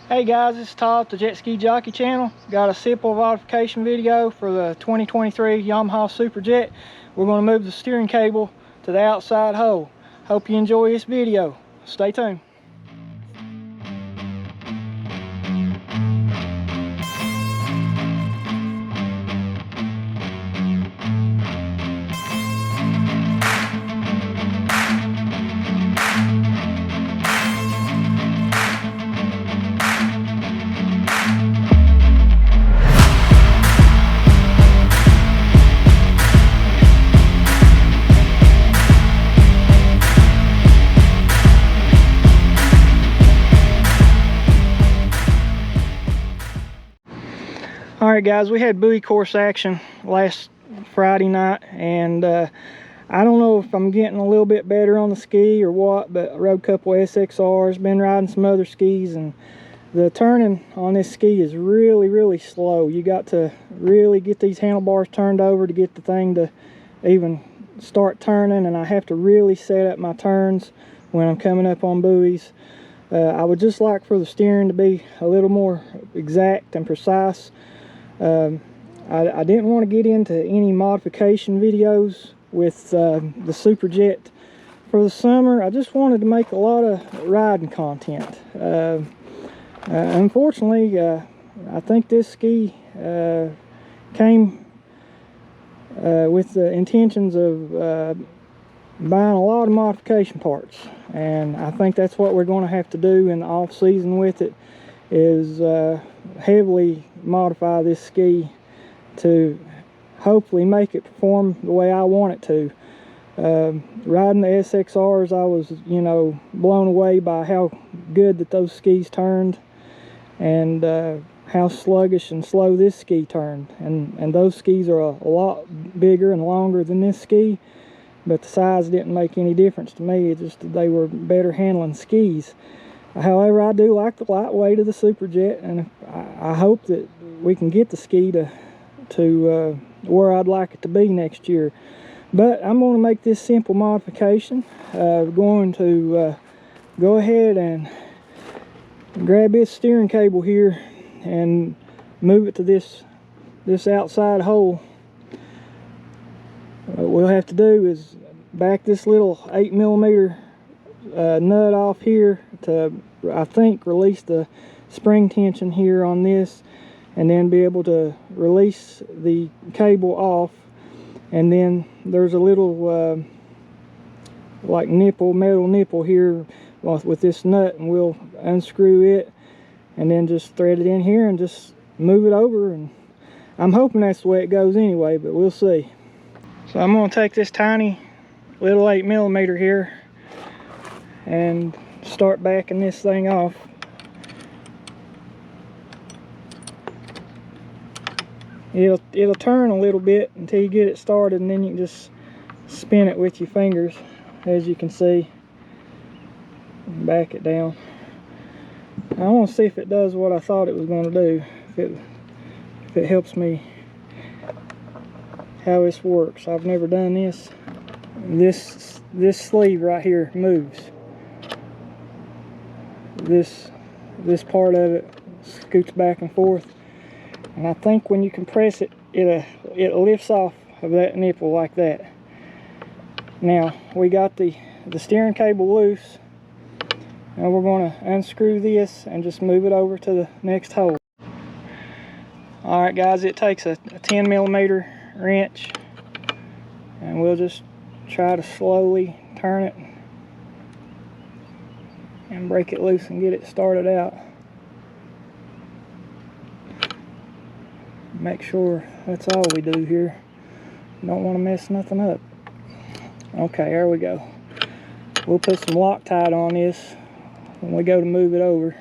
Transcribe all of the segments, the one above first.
Hey guys, it's Todd, the Jet Ski Jockey channel. Got a simple modification video for the 2023 Yamaha Superjet. We're going to move the steering cable to the outside hole. Hope you enjoy this video. Stay tuned. Alright guys, we had buoy course action last Friday night, and I don't know if I'm getting a little bit better on the ski or what, but I rode a couple SXRs, been riding some other skis, and the turning on this ski is really slow. You got to really get these handlebars turned over to get the thing to even start turning, and I have to really set up my turns when I'm coming up on buoys. I would just like for the steering to be a little more exact and precise. I didn't want to get into any modification videos with the Superjet for the summer. I just wanted to make a lot of riding content. Unfortunately, I think this ski came with the intentions of buying a lot of modification parts, and I think that's what we're going to have to do in the off season with it, is heavily modify this ski to hopefully make it perform the way I want it to. Riding the SXRs, I was, blown away by how good that those skis turned, and how sluggish and slow this ski turned. And those skis are a lot bigger and longer than this ski, but the size didn't make any difference to me. It's just that they were better handling skis. However, I do like the light weight of the Superjet, and I hope that we can get the ski to where I'd like it to be next year. But I'm going to make this simple modification. We're going to go ahead and grab this steering cable here and move it to this outside hole. What we'll have to do is back this little 8mm nut off here to, I think, release the spring tension here on this, and then be able to release the cable off. And then there's a little like metal nipple here with this nut, and we'll unscrew it and then just thread it in here and just move it over. And I'm hoping that's the way it goes anyway, but we'll see. So I'm going to take this tiny little 8mm here and start backing this thing off. It'll turn a little bit until you get it started, and then you can just spin it with your fingers, as you can see. Back it down. I want to see if it does what I thought it was going to do, if it helps me how this works. I've never done this. This sleeve right here moves. This part of it scoots back and forth, and I think when you compress it, it lifts off of that nipple like that. Now we got the steering cable loose, and we're going to unscrew this and just move it over to the next hole. Alright guys, it takes a 10mm wrench, and we'll just try to slowly turn it and break it loose and get it started out. Make sure that's all we do here. Don't want to mess nothing up. Okay, there we go. We'll put some Loctite on this when we go to move it over.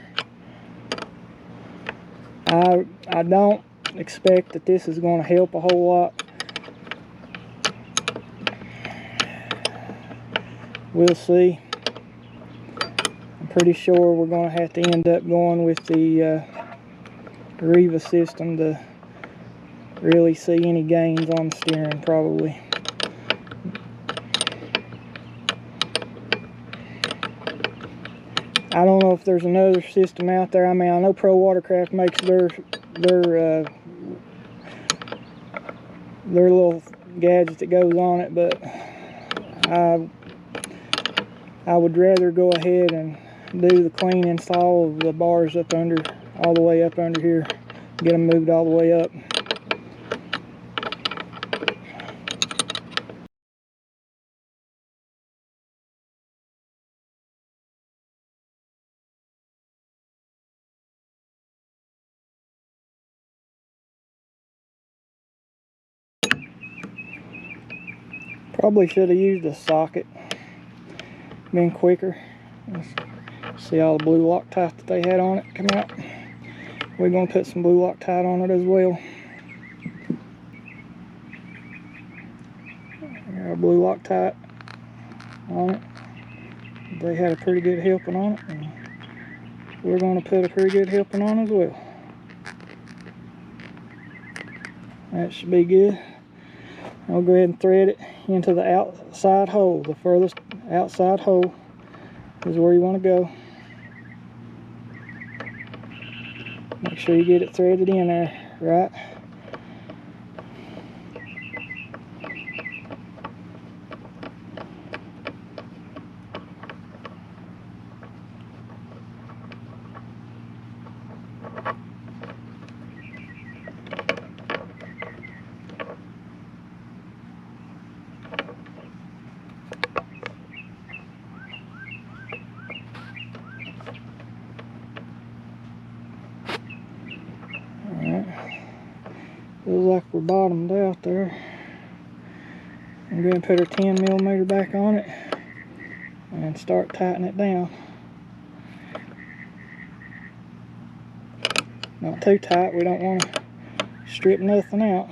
I don't expect that this is going to help a whole lot. We'll see. I'm pretty sure we're going to have to end up going with the Riva system to really see any gains on the steering, probably. I don't know if there's another system out there. I mean, I know Pro Watercraft makes their little gadget that goes on it, but I would rather go ahead and do the clean install of the bars up under, all the way up under here, get them moved all the way up. Probably should have used a socket, been quicker. See all the blue Loctite that they had on it come out. We're going to put some blue Loctite on it as well. Got blue Loctite on it. They had a pretty good helping on it, and we're going to put a pretty good helping on as well. That should be good. I'll go ahead and thread it into the outside hole. The furthest outside hole is where you want to go. Make sure you get it threaded in there, right? Looks like we're bottomed out there. I'm going to put our 10mm back on it and start tightening it down. Not too tight, we don't want to strip nothing out.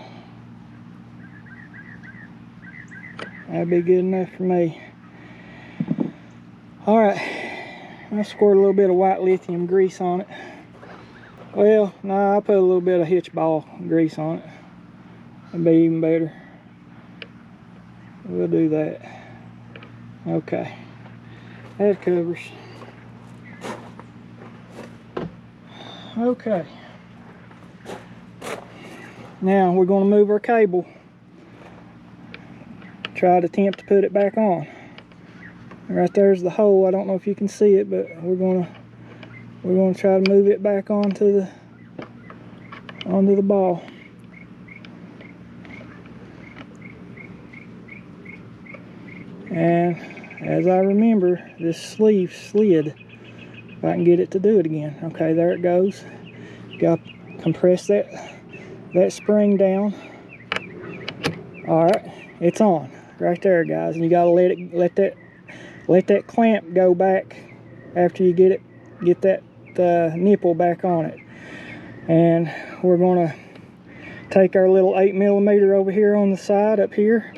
That'd be good enough for me. Alright, I'll squirt a little bit of white lithium grease on it. Well, no, I put a little bit of hitch ball grease on it. That'd be even better. We'll do that. Okay, that covers. Okay. Now we're going to move our cable. Try to attempt to put it back on. Right there's the hole. I don't know if you can see it, but we're going to try to move it back onto the ball. And as I remember, this sleeve slid. If I can get it to do it again. Okay, there it goes. Got to compress that spring down. All right, it's on right there, guys. And you got to let that clamp go back after you get that nipple back on it. And we're gonna take our little 8mm over here on the side up here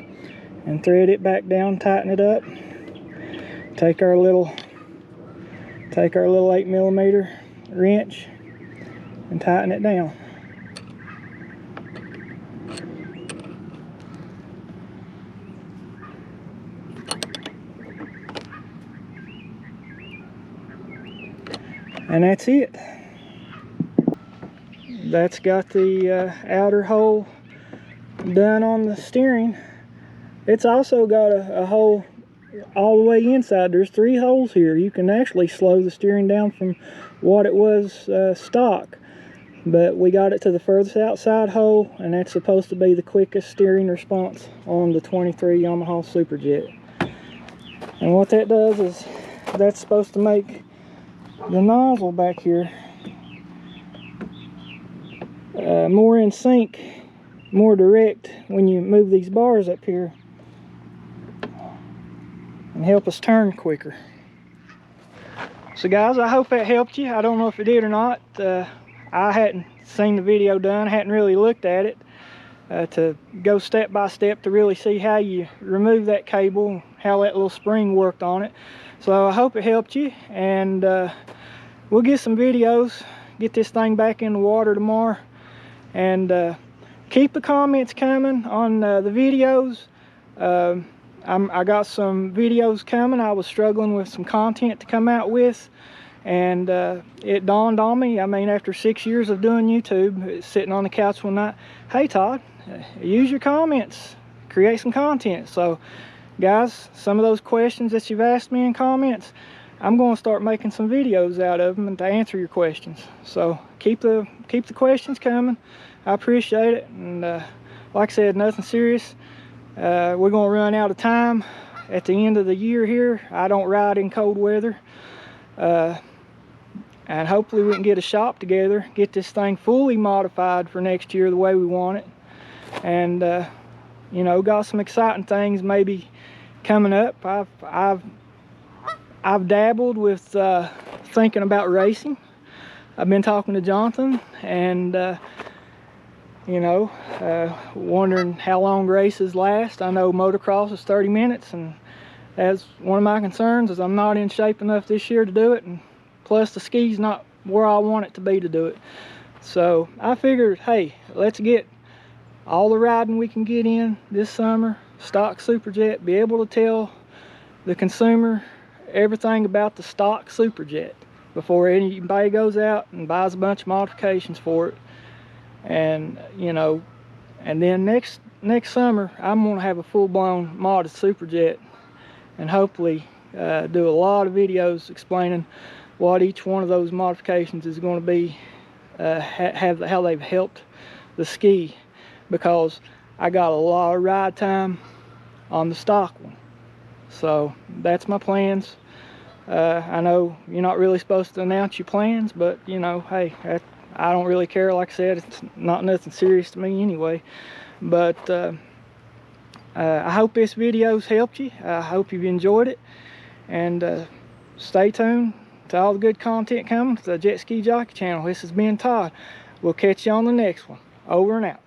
and thread it back down, tighten it up. Take our little 8mm wrench and tighten it down. And that's it. That's got the outer hole done on the steering. It's also got a hole all the way inside. There's 3 holes here. You can actually slow the steering down from what it was stock. But we got it to the furthest outside hole, and that's supposed to be the quickest steering response on the 23 Yamaha Superjet. And what that does is that's supposed to make the nozzle back here more in sync, more direct when you move these bars up here, and help us turn quicker. So guys, I hope that helped you. I don't know if it did or not. I hadn't seen the video done, hadn't really looked at it to go step by step to really see how you remove that cable, how that little spring worked on it. So I hope it helped you, and we'll get some videos, get this thing back in the water tomorrow, and keep the comments coming on the videos. I got some videos coming. I was struggling with some content to come out with, And it dawned on me, I mean, after 6 years of doing YouTube, sitting on the couch one night, hey Todd, use your comments, create some content. So guys, some of those questions that you've asked me in comments, I'm going to start making some videos out of them and to answer your questions. So keep the questions coming. I appreciate it. And like I said, nothing serious. We're going to run out of time at the end of the year here. I don't ride in cold weather. And hopefully we can get a shop together, get this thing fully modified for next year the way we want it. And you know, got some exciting things maybe coming up. I've dabbled with thinking about racing. I've been talking to Jonathan, and you know, wondering how long races last. I know motocross is 30 minutes, and that's one of my concerns, is I'm not in shape enough this year to do it, and plus the ski's not where I want it to be to do it. So I figured, hey, let's get all the riding we can get in this summer, stock Superjet, be able to tell the consumer everything about the stock Superjet before anybody goes out and buys a bunch of modifications for it. And you know, and then next summer I'm going to have a full-blown modded Superjet, and hopefully do a lot of videos explaining what each one of those modifications is going to be, how they've helped the ski, because I got a lot of ride time on the stock one. So that's my plans. I know you're not really supposed to announce your plans, but you know, hey, I don't really care. Like I said, it's not nothing serious to me anyway. But I hope this video's helped you. I hope you've enjoyed it, and stay tuned to all the good content coming to the Jet Ski Jockey channel. This has been Todd. We'll catch you on the next one. Over and out.